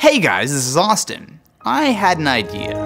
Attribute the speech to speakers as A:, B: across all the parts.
A: Hey guys, this is Austin. I had an idea.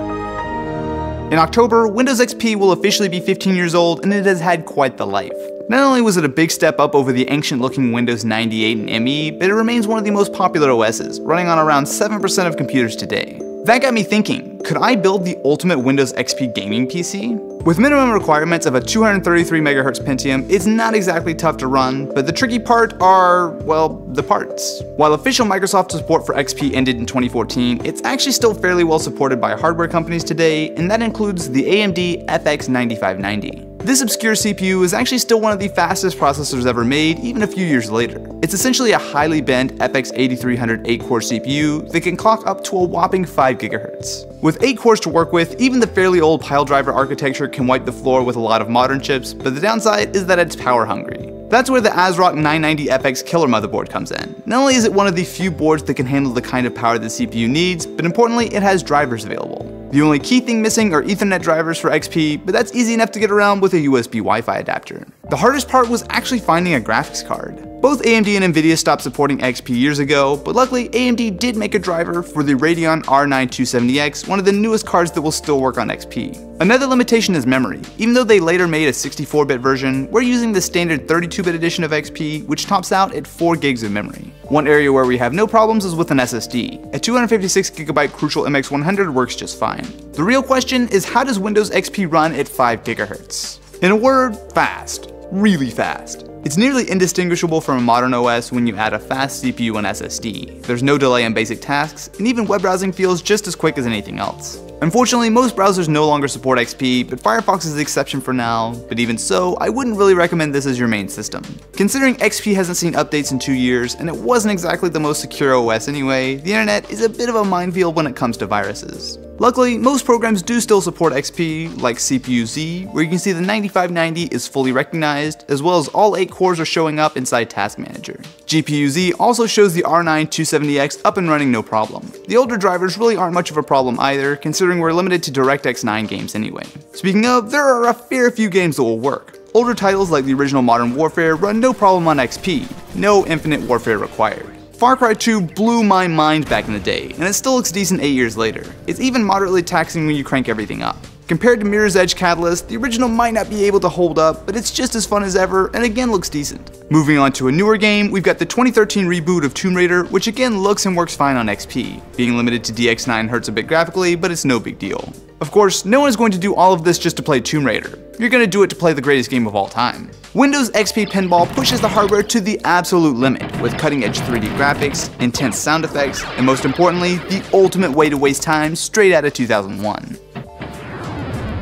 A: In October, Windows XP will officially be 15 years old, and it has had quite the life. Not only was it a big step up over the ancient-looking Windows 98 and ME, but it remains one of the most popular OSs, running on around 7% of computers today. That got me thinking, could I build the ultimate Windows XP gaming PC? With minimum requirements of a 233 MHz Pentium, it's not exactly tough to run, but the tricky part are, well, the parts. While official Microsoft support for XP ended in 2014, it's actually still fairly well supported by hardware companies today, and that includes the AMD FX 9590. This obscure CPU is actually still one of the fastest processors ever made, even a few years later. It's essentially a highly bent FX 8300 8-core CPU that can clock up to a whopping 5 GHz. With 8 cores to work with, even the fairly old piledriver architecture can wipe the floor with a lot of modern chips, but the downside is that it's power hungry. That's where the ASRock 990FX killer motherboard comes in. Not only is it one of the few boards that can handle the kind of power the CPU needs, but importantly, it has drivers available. The only key thing missing are Ethernet drivers for XP, but that's easy enough to get around with a USB Wi-Fi adapter. The hardest part was actually finding a graphics card. Both AMD and Nvidia stopped supporting XP years ago, but luckily AMD did make a driver for the Radeon R9 270X, one of the newest cards that will still work on XP. Another limitation is memory. Even though they later made a 64-bit version, we're using the standard 32-bit edition of XP, which tops out at 4 gigs of memory. One area where we have no problems is with an SSD. A 256GB Crucial MX100 works just fine. The real question is, how does Windows XP run at 5 GHz? In a word, fast. Really fast. It's nearly indistinguishable from a modern OS when you add a fast CPU and SSD. There's no delay in basic tasks, and even web browsing feels just as quick as anything else. Unfortunately, most browsers no longer support XP, but Firefox is the exception for now, but even so, I wouldn't really recommend this as your main system. Considering XP hasn't seen updates in 2 years, and it wasn't exactly the most secure OS anyway, the internet is a bit of a minefield when it comes to viruses. Luckily, most programs do still support XP, like CPU-Z, where you can see the 9590 is fully recognized, as well as all 8 cores are showing up inside Task Manager. GPU-Z also shows the R9 270X up and running no problem. The older drivers really aren't much of a problem either, considering we're limited to DirectX 9 games anyway. Speaking of, there are a fair few games that will work. Older titles like the original Modern Warfare run no problem on XP, no Infinite Warfare required. Far Cry 2 blew my mind back in the day, and it still looks decent 8 years later. It's even moderately taxing when you crank everything up. Compared to Mirror's Edge Catalyst, the original might not be able to hold up, but it's just as fun as ever, and again looks decent. Moving on to a newer game, we've got the 2013 reboot of Tomb Raider, which again looks and works fine on XP. Being limited to DX9 hurts a bit graphically, but it's no big deal. Of course, no one is going to do all of this just to play Tomb Raider. You're going to do it to play the greatest game of all time. Windows XP Pinball pushes the hardware to the absolute limit, with cutting-edge 3D graphics, intense sound effects, and most importantly, the ultimate way to waste time straight out of 2001.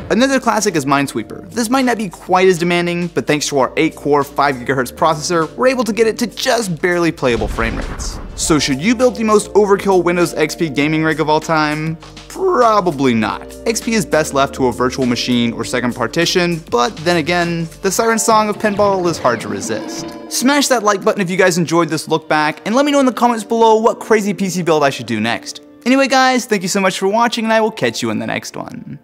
A: Another classic is Minesweeper. This might not be quite as demanding, but thanks to our 8-core 5 GHz processor, we're able to get it to just barely playable frame rates. So should you build the most overkill Windows XP gaming rig of all time? Probably not. XP is best left to a virtual machine or second partition, but then again, the siren song of pinball is hard to resist. Smash that like button if you guys enjoyed this look back, and let me know in the comments below what crazy PC build I should do next. Anyway guys, thank you so much for watching, and I will catch you in the next one.